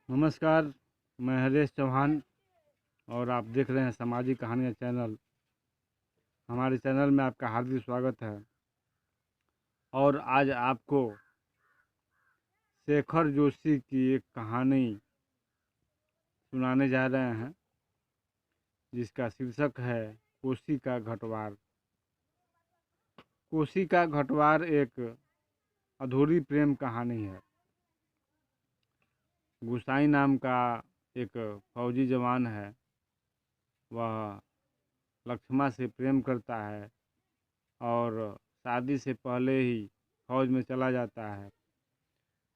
नमस्कार। मैं हरेश चौहान और आप देख रहे हैं सामाजिक कहानियाँ चैनल। हमारे चैनल में आपका हार्दिक स्वागत है। और आज आपको शेखर जोशी की एक कहानी सुनाने जा रहे हैं जिसका शीर्षक है कोसी का घटवार। कोसी का घटवार एक अधूरी प्रेम कहानी है। गुसाई नाम का एक फौजी जवान है। वह लक्ष्मा से प्रेम करता है और शादी से पहले ही फौज में चला जाता है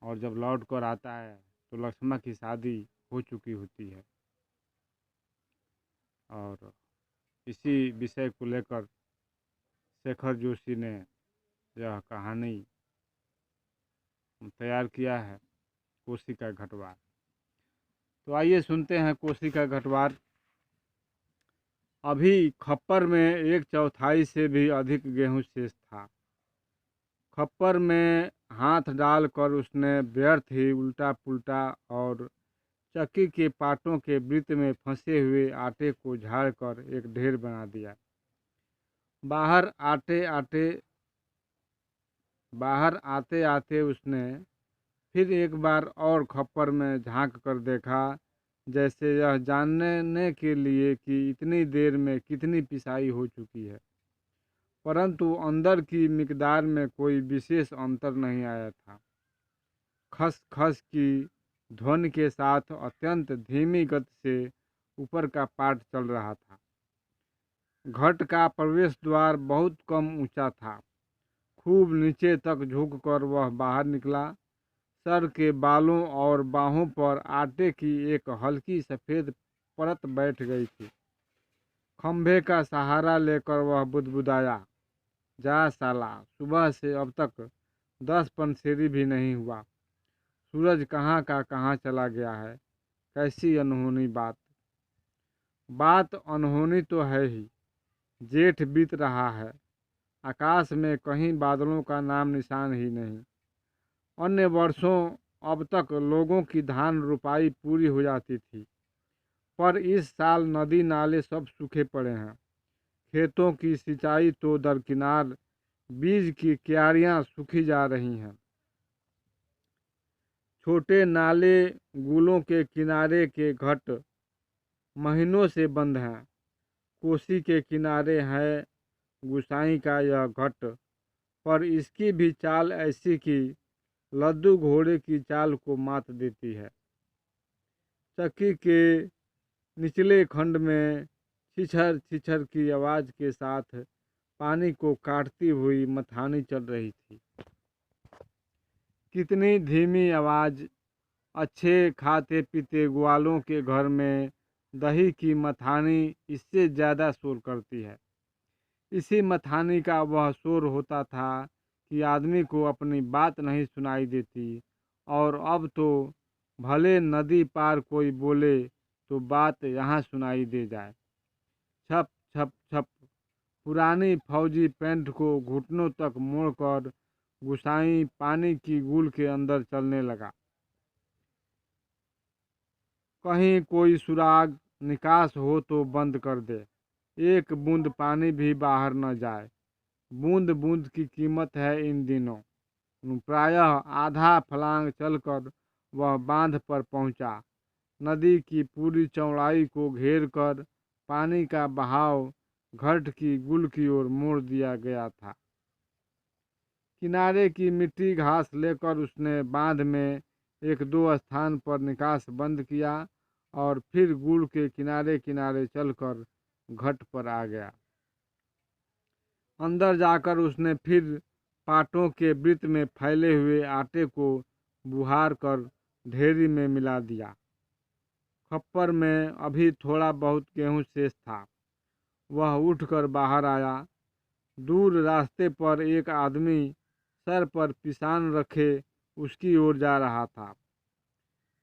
और जब लौट कर आता है तो लक्ष्मा की शादी हो चुकी होती है। और इसी विषय को लेकर शेखर जोशी ने यह कहानी तैयार किया है, कोसी का घटवार। तो आइए सुनते हैं कोसी का घटवार। अभी खप्पर में 1/4 से भी अधिक गेहूं शेष था। खप्पर में हाथ डालकर उसने व्यर्थ ही उल्टा पुल्टा और चक्की के पाटों के वृत्त में फंसे हुए आटे को झाड़कर एक ढेर बना दिया। बाहर आते आते उसने फिर एक बार और खप्पर में झांक कर देखा, जैसे यह जानने के लिए कि इतनी देर में कितनी पिसाई हो चुकी है। परंतु अंदर की मिकदार में कोई विशेष अंतर नहीं आया था। खस खस की ध्वनि के साथ अत्यंत धीमी गति से ऊपर का पाट चल रहा था। घट का प्रवेश द्वार बहुत कम ऊंचा था। खूब नीचे तक झुककर वह बाहर निकला। सर के बालों और बाहों पर आटे की एक हल्की सफ़ेद परत बैठ गई थी। खंभे का सहारा लेकर वह बुदबुदाया, जा साला, सुबह से अब तक 10 पनसेरी भी नहीं हुआ। सूरज कहाँ का कहाँ चला गया है। कैसी अनहोनी बात। बात अनहोनी तो है ही। जेठ बीत रहा है। आकाश में कहीं बादलों का नाम निशान ही नहीं। अन्य वर्षों अब तक लोगों की धान रुपाई पूरी हो जाती थी, पर इस साल नदी नाले सब सूखे पड़े हैं। खेतों की सिंचाई तो दरकिनार, बीज की क्यारियां सूखी जा रही हैं। छोटे नाले गुलों के किनारे के घट महीनों से बंद हैं। कोसी के किनारे है गुसाई का यह घट, पर इसकी भी चाल ऐसी कि लद्दू घोड़े की चाल को मात देती है। चक्की के निचले खंड में छिछर छिछर की आवाज़ के साथ पानी को काटती हुई मथानी चल रही थी। कितनी धीमी आवाज़। अच्छे खाते पीते ग्वालों के घर में दही की मथानी इससे ज़्यादा शोर करती है। इसी मथानी का वह शोर होता था कि आदमी को अपनी बात नहीं सुनाई देती, और अब तो भले नदी पार कोई बोले तो बात यहाँ सुनाई दे जाए। छप छप छप। पुरानी फौजी पैंट को घुटनों तक मोड़कर गुसाई पानी की गुल के अंदर चलने लगा। कहीं कोई सुराग निकास हो तो बंद कर दे, एक बूंद पानी भी बाहर न जाए। बूंद बूंद की कीमत है इन दिनों। प्रायः आधा फलांग चलकर वह बांध पर पहुंचा। नदी की पूरी चौड़ाई को घेर कर पानी का बहाव घट की गुल की ओर मोड़ दिया गया था। किनारे की मिट्टी घास लेकर उसने बांध में एक दो स्थान पर निकास बंद किया और फिर गुल के किनारे किनारे चलकर घट पर आ गया। अंदर जाकर उसने फिर पाटों के वृत्त में फैले हुए आटे को बुहार कर ढेरी में मिला दिया। खप्पर में अभी थोड़ा बहुत गेहूं शेष था। वह उठकर बाहर आया। दूर रास्ते पर एक आदमी सर पर पिसान रखे उसकी ओर जा रहा था।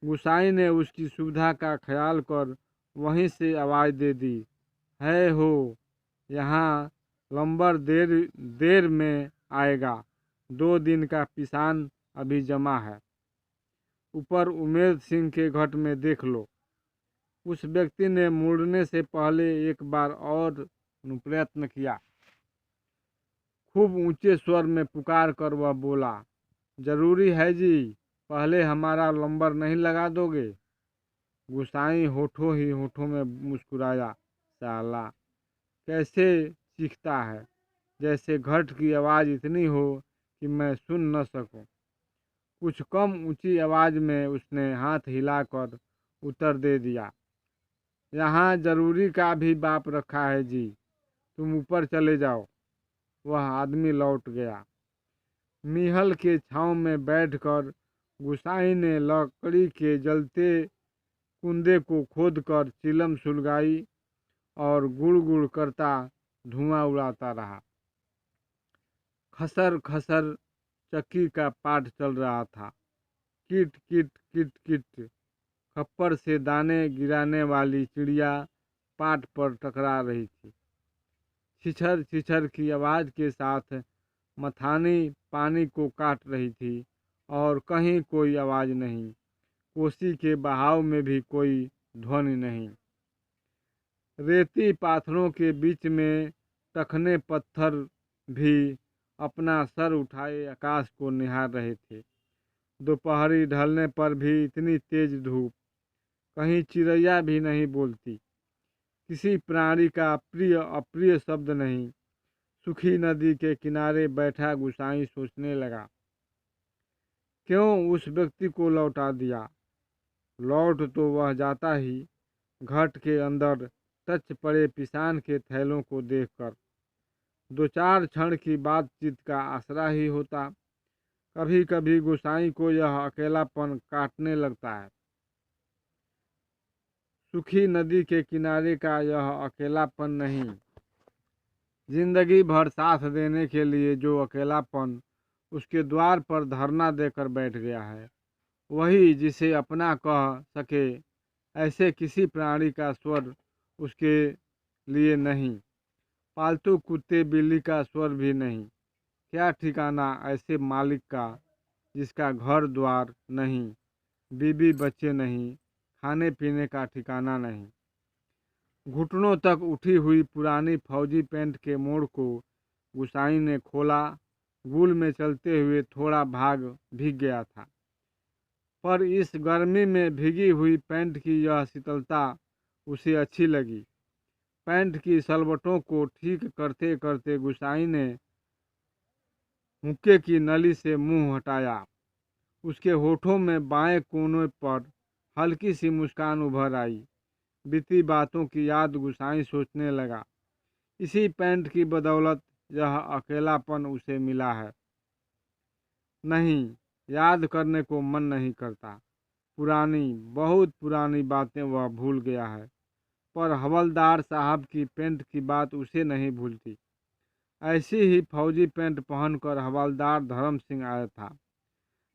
गुसाई ने उसकी सुविधा का ख्याल कर वहीं से आवाज़ दे दी, है हो यहाँ, लंबर देर देर में आएगा, 2 दिन का पिसान अभी जमा है। ऊपर उमेद सिंह के घट में देख लो। उस व्यक्ति ने मुड़ने से पहले एक बार और प्रयत्न किया। खूब ऊंचे स्वर में पुकार कर वह बोला, जरूरी है जी, पहले हमारा नंबर नहीं लगा दोगे? गुसाई होठों ही होठों में मुस्कुराया, साला कैसे चीखता है, जैसे घट की आवाज़ इतनी हो कि मैं सुन न सकूं। कुछ कम ऊंची आवाज़ में उसने हाथ हिलाकर उत्तर दे दिया, यहाँ जरूरी का भी बाप रखा है जी, तुम ऊपर चले जाओ। वह आदमी लौट गया। मीहल के छांव में बैठकर गुसाई ने लकड़ी के जलते कुंदे को खोदकर चिलम सुलगाई और गुड़ गुड़ करता धुआं उड़ाता रहा। खसर खसर चक्की का पाठ चल रहा था। किट किट किट किट खप्पर से दाने गिराने वाली चिड़िया पाट पर टकरा रही थी। छिछर छिछर की आवाज़ के साथ मथानी पानी को काट रही थी और कहीं कोई आवाज़ नहीं। कोसी के बहाव में भी कोई ध्वनि नहीं। रेती पाथरों के बीच में टखने पत्थर भी अपना सर उठाए आकाश को निहार रहे थे। दोपहरी ढलने पर भी इतनी तेज धूप, कहीं चिड़ैया भी नहीं बोलती, किसी प्राणी का प्रिय अप्रिय शब्द नहीं। सूखी नदी के किनारे बैठा गुसाई सोचने लगा, क्यों उस व्यक्ति को लौटा दिया? लौट तो वह जाता ही, घट के अंदर टच पड़े पिसान के थैलों को देखकर। दो चार क्षण की बातचीत का आसरा ही होता। कभी कभी गुसाई को यह अकेलापन काटने लगता है। सूखी नदी के किनारे का यह अकेलापन नहीं, जिंदगी भर साथ देने के लिए जो अकेलापन उसके द्वार पर धरना देकर बैठ गया है, वही जिसे अपना कह सके ऐसे किसी प्राणी का स्वर उसके लिए नहीं। पालतू कुत्ते बिल्ली का स्वर भी नहीं। क्या ठिकाना ऐसे मालिक का जिसका घर द्वार नहीं, बीबी बच्चे नहीं, खाने पीने का ठिकाना नहीं। घुटनों तक उठी हुई पुरानी फौजी पैंट के मोड़ को गुसाई ने खोला। गुल में चलते हुए थोड़ा भाग भीग गया था, पर इस गर्मी में भीगी हुई पैंट की यह शीतलता उसे अच्छी लगी। पैंट की सलवटों को ठीक करते करते गुसाई ने हुक्के की नली से मुंह हटाया। उसके होठों में बाएं कोने पर हल्की सी मुस्कान उभर आई। बीती बातों की याद गुसाई सोचने लगा, इसी पैंट की बदौलत यह अकेलापन उसे मिला है। नहीं, याद करने को मन नहीं करता। पुरानी, बहुत पुरानी बातें वह भूल गया है, पर हवलदार साहब की पैंट की बात उसे नहीं भूलती। ऐसी ही फौजी पैंट पहनकर हवलदार धर्म सिंह आया था।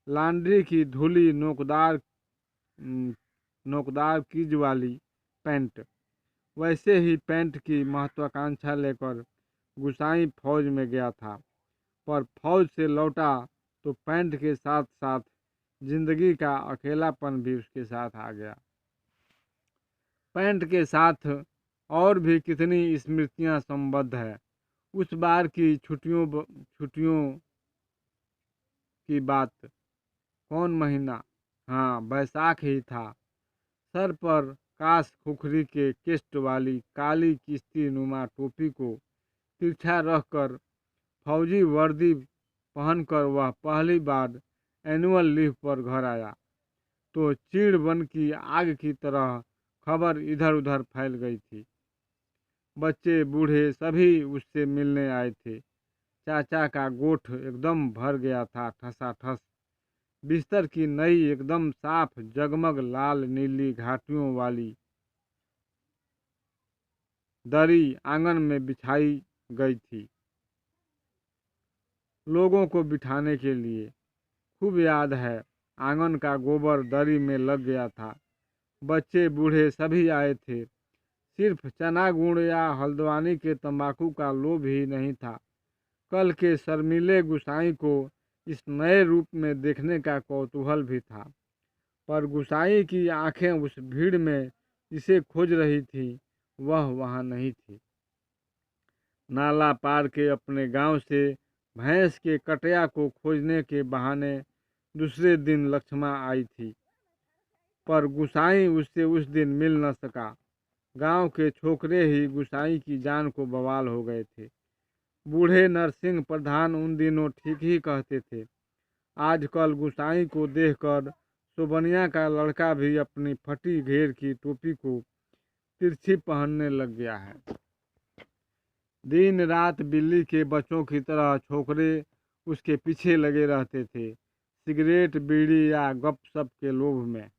लॉन्ड्री की धुली नोकदार कीज वाली पैंट। वैसे ही पैंट की महत्वाकांक्षा लेकर गुसाई फौज में गया था, पर फौज से लौटा तो पैंट के साथ साथ जिंदगी का अकेलापन भी उसके साथ आ गया। पैंट के साथ और भी कितनी स्मृतियां संबद्ध है। उस बार की छुट्टियों की बात, कौन महीना? हाँ, बैसाख ही था। सर पर काश खुखरी के केस्ट वाली काली किश्ती नुमा टोपी को तिरछा रखकर फौजी वर्दी पहनकर वह पहली बार एनुअल लीव पर घर आया तो चीड़ बन की आग की तरह खबर इधर उधर फैल गई थी। बच्चे बूढ़े सभी उससे मिलने आए थे। चाचा का गोठ एकदम भर गया था ठसाठस। बिस्तर की नई एकदम साफ जगमग लाल नीली घाटियों वाली दरी आंगन में बिछाई गई थी लोगों को बिठाने के लिए। खूब याद है, आंगन का गोबर दरी में लग गया था। बच्चे बूढ़े सभी आए थे। सिर्फ चना गुड़ या हल्द्वानी के तंबाकू का लोभ ही नहीं था। कल के शर्मीले गुसाई को इस नए रूप में देखने का कौतूहल भी था। पर गुसाई की आंखें उस भीड़ में जिसे खोज रही थी वह वहां नहीं थी। नाला पार के अपने गांव से भैंस के कटया को खोजने के बहाने दूसरे दिन लक्ष्मा आई थी, पर गुसाई उससे उस दिन मिल न सका। गांव के छोकरे ही गुसाई की जान को बवाल हो गए थे। बूढ़े नरसिंह प्रधान उन दिनों ठीक ही कहते थे। आजकल गुसाई को देखकर सोबनिया का लड़का भी अपनी फटी घेर की टोपी को तिरछी पहनने लग गया है। दिन रात बिल्ली के बच्चों की तरह छोकरे उसके पीछे लगे रहते थे, सिगरेट बीड़ी या गपशप के लोभ में।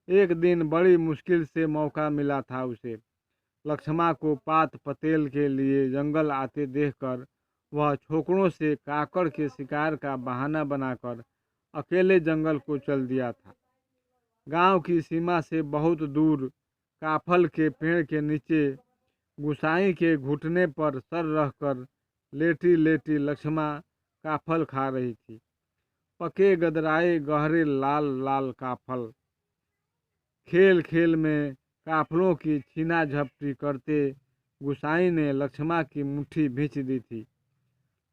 एक दिन बड़ी मुश्किल से मौका मिला था उसे। लक्ष्मा को पात पतेल के लिए जंगल आते देखकर वह छोकरों से काकड़ के शिकार का बहाना बनाकर अकेले जंगल को चल दिया था। गांव की सीमा से बहुत दूर काफल के पेड़ के नीचे गुसाई के घुटने पर सर रखकर लेटी लेटी लक्ष्मा काफल खा रही थी। पके गदराए गहरे लाल लाल काफल। खेल खेल में काफलों की छीना झपटी करते गुसाई ने लक्ष्मा की मुट्ठी भींच दी थी।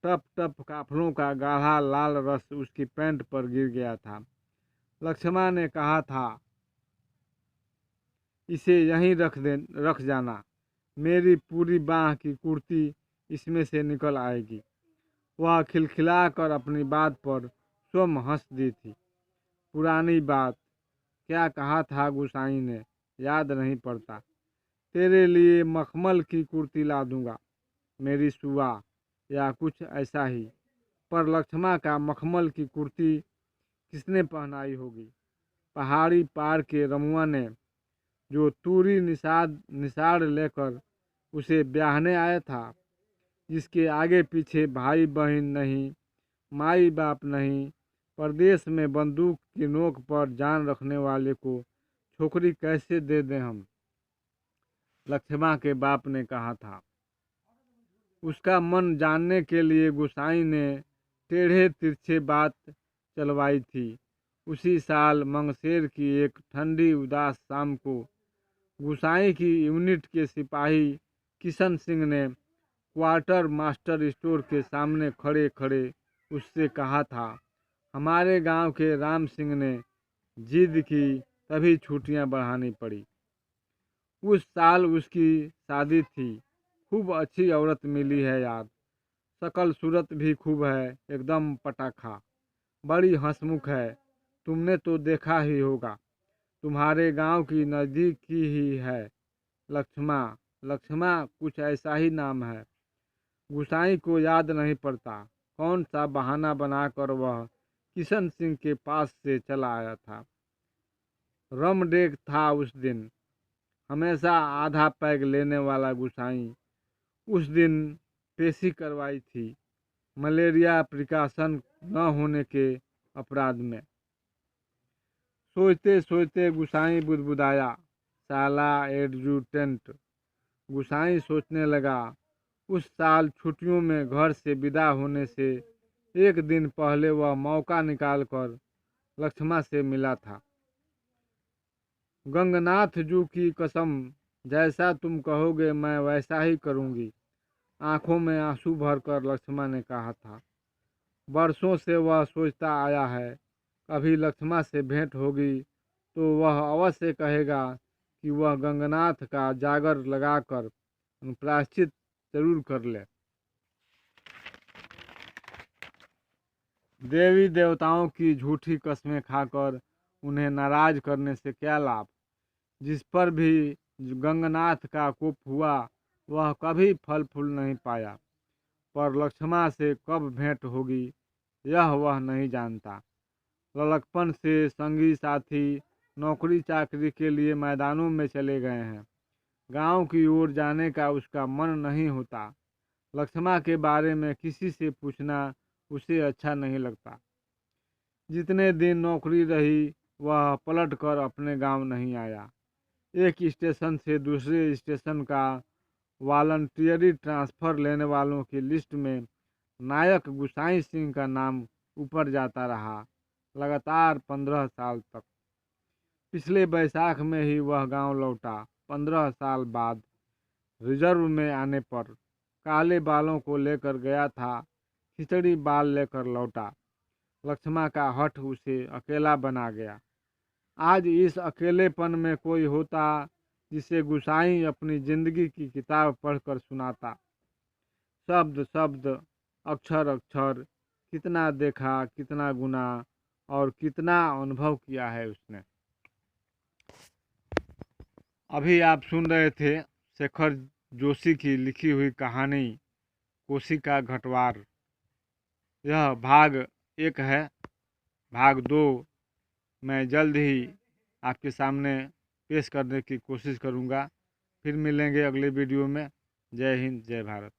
टप टप काफलों का गाढ़ा लाल रस उसकी पैंट पर गिर गया था। लक्ष्मा ने कहा था, इसे यहीं रख जाना, मेरी पूरी बाह की कुर्ती इसमें से निकल आएगी। वह खिलखिला कर अपनी बात पर स्वयं हंस दी थी। पुरानी बात, क्या कहा था गुसाई ने, याद नहीं पड़ता। तेरे लिए मखमल की कुर्ती ला दूंगा मेरी सुआ, या कुछ ऐसा ही। पर लक्ष्मा का मखमल की कुर्ती किसने पहनाई होगी? पहाड़ी पार के रमुआ ने, जो तूरी निसाड़ लेकर उसे ब्याहने आया था, जिसके आगे पीछे भाई बहन नहीं, माई बाप नहीं, परदेश में बंदूक की नोक पर जान रखने वाले को छोकरी कैसे दे दें हम? लक्ष्मा के बाप ने कहा था। उसका मन जानने के लिए गुसाई ने टेढ़े तिरछे बात चलवाई थी। उसी साल मंगसेर की एक ठंडी उदास शाम को गुसाई की यूनिट के सिपाही किशन सिंह ने क्वार्टर मास्टर स्टोर के सामने खड़े खड़े उससे कहा था, हमारे गांव के राम सिंह ने जिद की तभी छुट्टियां बढ़ानी पड़ी। उस साल उसकी शादी थी। खूब अच्छी औरत मिली है यार, शकल सूरत भी खूब है, एकदम पटाखा, बड़ी हंसमुख है। तुमने तो देखा ही होगा, तुम्हारे गांव की नज़दीक की ही है। लक्ष्मा, लक्ष्मा कुछ ऐसा ही नाम है। गुसाई को याद नहीं पड़ता कौन सा बहाना बनाकर वह किशन सिंह के पास से चला आया था। रम डेक था उस दिन। हमेशा आधा पैग लेने वाला गुसाई उस दिन पेशी करवाई थी, मलेरिया प्रिकॉशन न होने के अपराध में। सोचते सोचते गुसाई बुदबुदाया, साला एडजुटेंट। गुसाई सोचने लगा, उस साल छुट्टियों में घर से विदा होने से एक दिन पहले वह मौका निकालकर लक्ष्मा से मिला था। गंगनाथ जू की कसम, जैसा तुम कहोगे मैं वैसा ही करूंगी, आंखों में आंसू भरकर लक्ष्मा ने कहा था। बरसों से वह सोचता आया है, कभी लक्ष्मा से भेंट होगी तो वह अवश्य कहेगा कि वह गंगनाथ का जागर लगाकर प्रायश्चित जरूर कर ले। देवी देवताओं की झूठी कस्में खाकर उन्हें नाराज करने से क्या लाभ। जिस पर भी गंगनाथ का कोप हुआ वह कभी फल फूल नहीं पाया। पर लक्ष्मा से कब भेंट होगी यह वह नहीं जानता। लड़कपन से संगी साथी नौकरी चाकरी के लिए मैदानों में चले गए हैं। गांव की ओर जाने का उसका मन नहीं होता। लक्ष्मा के बारे में किसी से पूछना उसे अच्छा नहीं लगता। जितने दिन नौकरी रही वह पलट कर अपने गांव नहीं आया। एक स्टेशन से दूसरे स्टेशन का वॉलंटियरी ट्रांसफ़र लेने वालों की लिस्ट में नायक गुसाई सिंह का नाम ऊपर जाता रहा, लगातार 15 साल तक। पिछले बैसाख में ही वह गांव लौटा। 15 साल बाद रिजर्व में आने पर काले बालों को लेकर गया था, खिचड़ी बाल लेकर लौटा। लक्ष्मा का हठ उसे अकेला बना गया। आज इस अकेलेपन में कोई होता जिसे गुसाई अपनी जिंदगी की किताब पढ़कर सुनाता। शब्द शब्द, अक्षर अक्षर, कितना देखा, कितना गुना और कितना अनुभव किया है उसने। अभी आप सुन रहे थे शेखर जोशी की लिखी हुई कहानी कोसी का घटवार। यह भाग 1 है। भाग 2 मैं जल्द ही आपके सामने पेश करने की कोशिश करूँगा। फिर मिलेंगे अगले वीडियो में। जय हिंद, जय भारत।